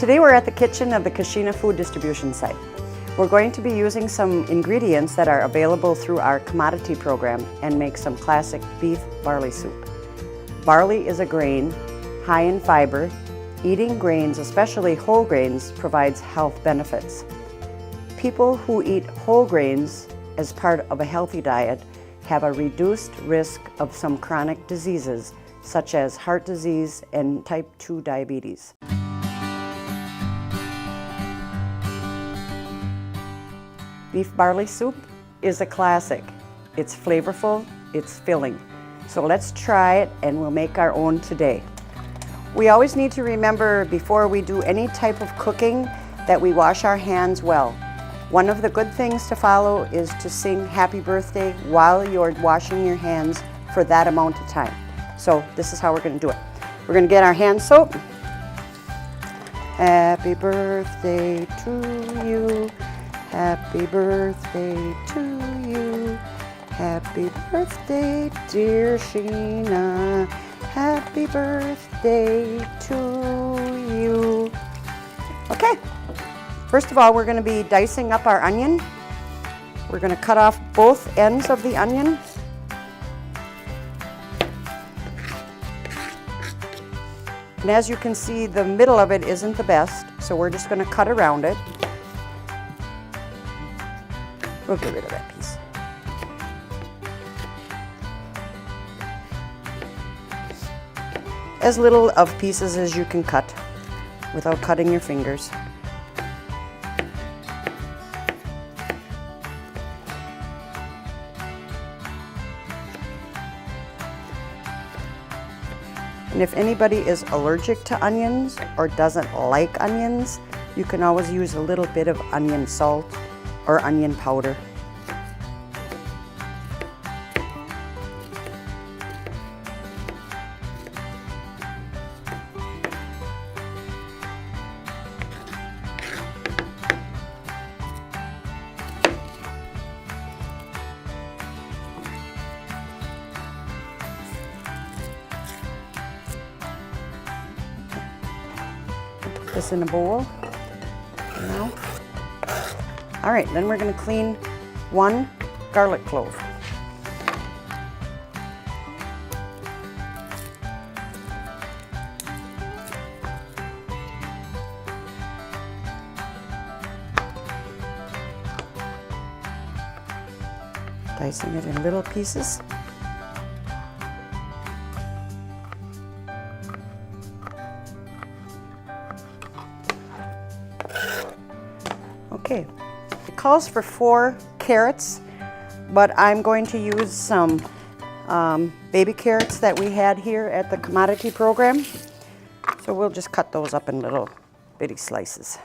Today we're at the kitchen of the Keshena Food Distribution site. We're going to be using some ingredients that are available through our commodity program and make some classic beef barley soup. Barley is a grain high in fiber. Eating grains, especially whole grains, provides health benefits. People who eat whole grains as part of a healthy diet have a reduced risk of some chronic diseases such as heart disease and type 2 diabetes. Beef barley soup is a classic. It's flavorful, it's filling. So let's try it and we'll make our own today. We always need to remember before we do any type of cooking that we wash our hands well. One of the good things to follow is to sing happy birthday while you're washing your hands for that amount of time. So this is how we're going to do it. We're going to get our hand soap. Happy birthday to you. Happy birthday to you. Happy birthday, dear Sheena. Happy birthday to you. Okay, first of all, we're going to be dicing up our onion. We're going to cut off both ends of the onion. And as you can see, the middle of it isn't the best, so we're just going to cut around it. We'll get rid of that piece. As little of pieces as you can cut without cutting your fingers. And if anybody is allergic to onions or doesn't like onions, you can always use a little bit of onion salt or onion powder. Put this in a bowl now. All right, then we're going to clean one garlic clove. Dicing it in little pieces. Okay. It calls for 4 carrots, but I'm going to use some baby carrots that we had here at the commodity program. So we'll just cut those up in little bitty slices.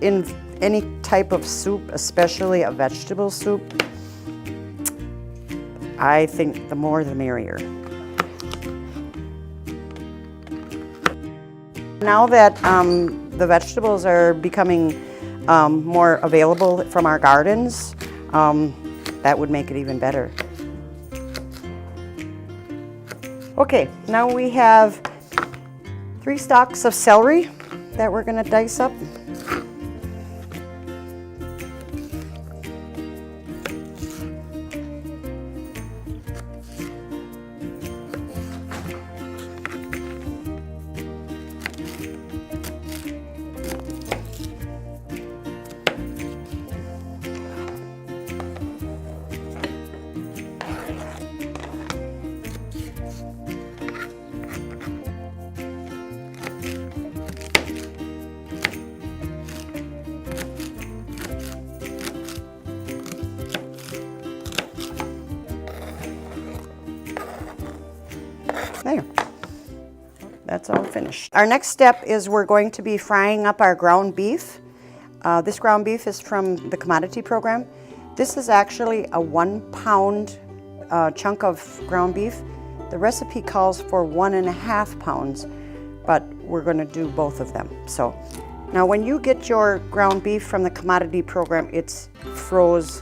In any type of soup, especially a vegetable soup, I think the more the merrier. Now that the vegetables are becoming more available from our gardens, that would make it even better. Okay, now we have 3 stalks of celery that we're going to dice up. There. That's all finished. Our next step is we're going to be frying up our ground beef. This ground beef is from the commodity program. This is actually a 1 pound chunk of ground beef. The recipe calls for 1.5 pounds, but we're going to do both of them. So now when you get your ground beef from the commodity program, it's froze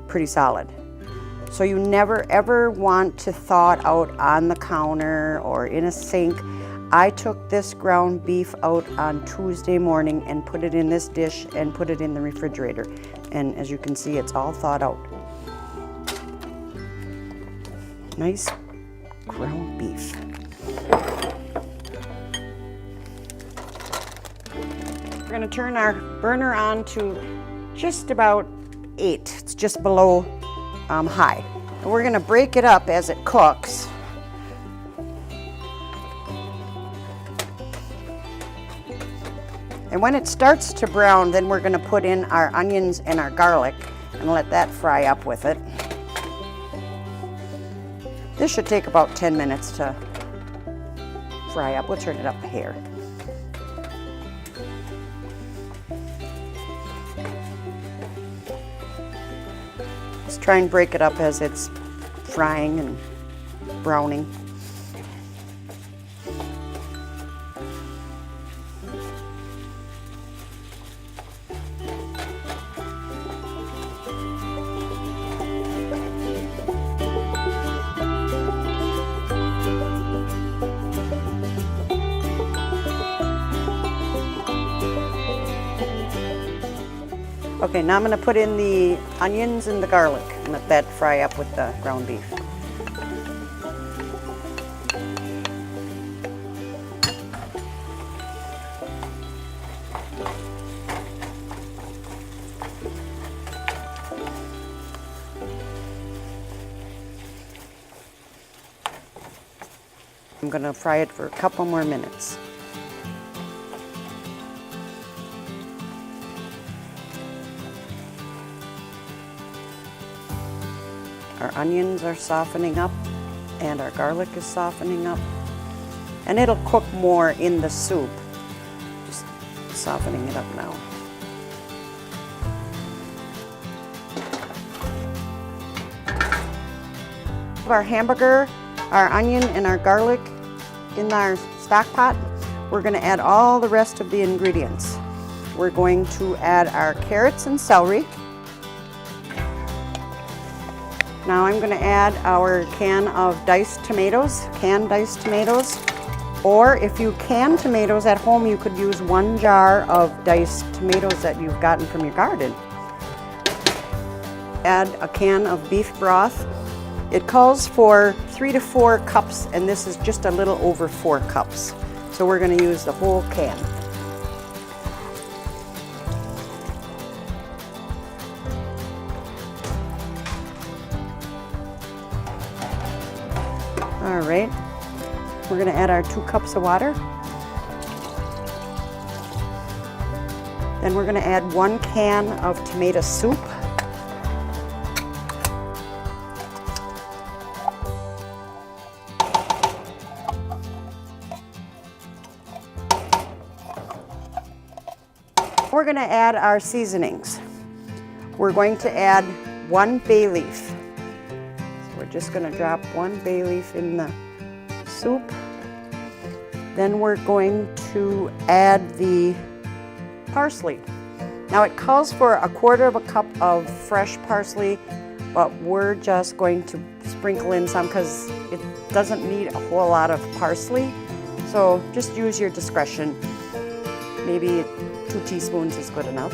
pretty solid. So you never ever want to thaw it out on the counter or in a sink. I took this ground beef out on Tuesday morning and put it in this dish and put it in the refrigerator. And as you can see, it's all thawed out. Nice ground beef. We're going to turn our burner on to just about 8. It's just below high. And we're going to break it up as it cooks. And when it starts to brown, then we're going to put in our onions and our garlic and let that fry up with it. This should take about 10 minutes to fry up. We'll turn it up here. Just try and break it up as it's frying and browning. Okay, now I'm going to put in the onions and the garlic and let that fry up with the ground beef. I'm going to fry it for a couple more minutes. Our onions are softening up and our garlic is softening up. And it'll cook more in the soup. Just softening it up now. Our hamburger, our onion, and our garlic in our stock pot. We're going to add all the rest of the ingredients. We're going to add our carrots and celery. Now I'm going to add our can of diced tomatoes, canned diced tomatoes. Or if you can tomatoes at home, you could use 1 jar of diced tomatoes that you've gotten from your garden. Add a can of beef broth. It calls for 3 to 4 cups, and this is just a little over 4 cups. So we're going to use the whole can. All right, we're going to add our 2 cups of water. Then we're going to add 1 can of tomato soup. We're going to add our seasonings. We're going to add 1 bay leaf. We're just going to drop 1 bay leaf in the soup. Then we're going to add the parsley. Now it calls for 1/4 cup of fresh parsley, but we're just going to sprinkle in some because it doesn't need a whole lot of parsley. So just use your discretion. Maybe 2 teaspoons is good enough.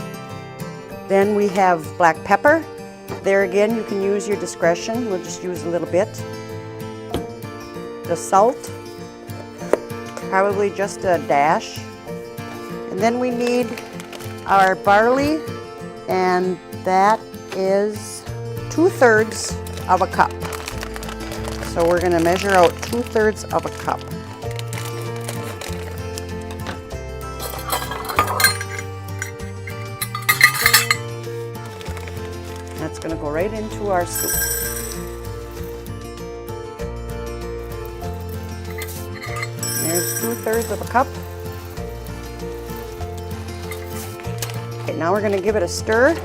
Then we have black pepper. There again, you can use your discretion. We'll just use a little bit. The salt, probably just a dash. And then we need our barley, and that is 2/3 of a cup. So we're going to measure out 2/3 of a cup. That's going to go right into our soup. There's 2/3 of a cup. Okay, now we're going to give it a stir.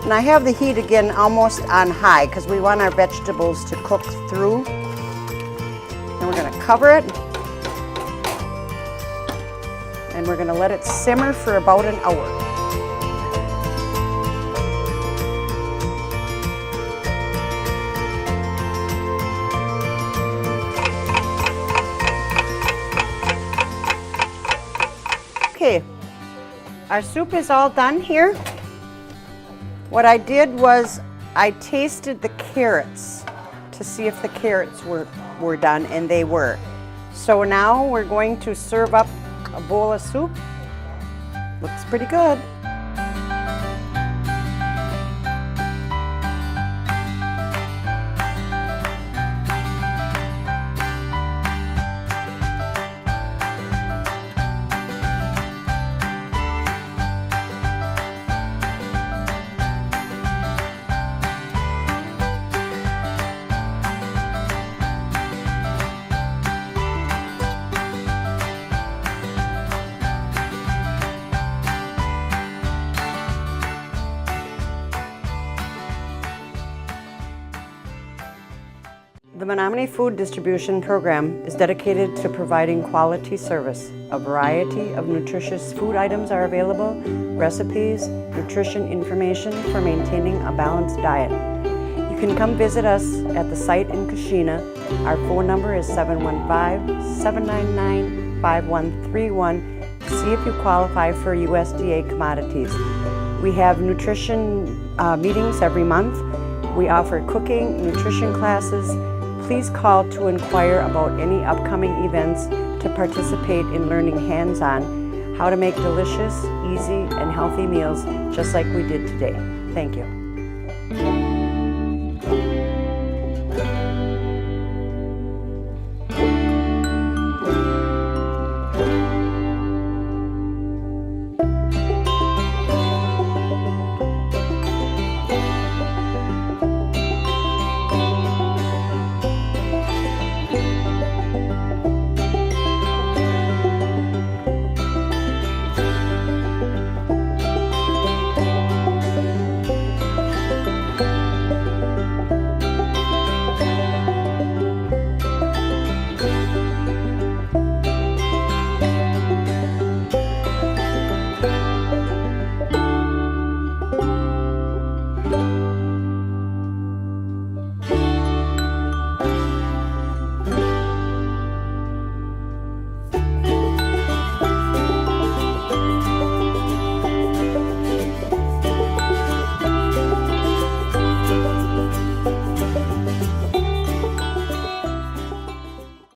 And I have the heat again almost on high because we want our vegetables to cook through. And we're going to cover it. And we're going to let it simmer for about an hour. Okay, our soup is all done here. What I did was I tasted the carrots to see if the carrots were done, and they were. So now we're going to serve up a bowl of soup. Looks pretty good. The Menominee Food Distribution Program is dedicated to providing quality service. A variety of nutritious food items are available, recipes, nutrition information for maintaining a balanced diet. You can come visit us at the site in Keshena. Our phone number is 715-799-5131 to see if you qualify for USDA Commodities. We have nutrition meetings every month. We offer cooking, nutrition classes. Please call to inquire about any upcoming events to participate in learning hands-on how to make delicious, easy, and healthy meals just like we did today. Thank you.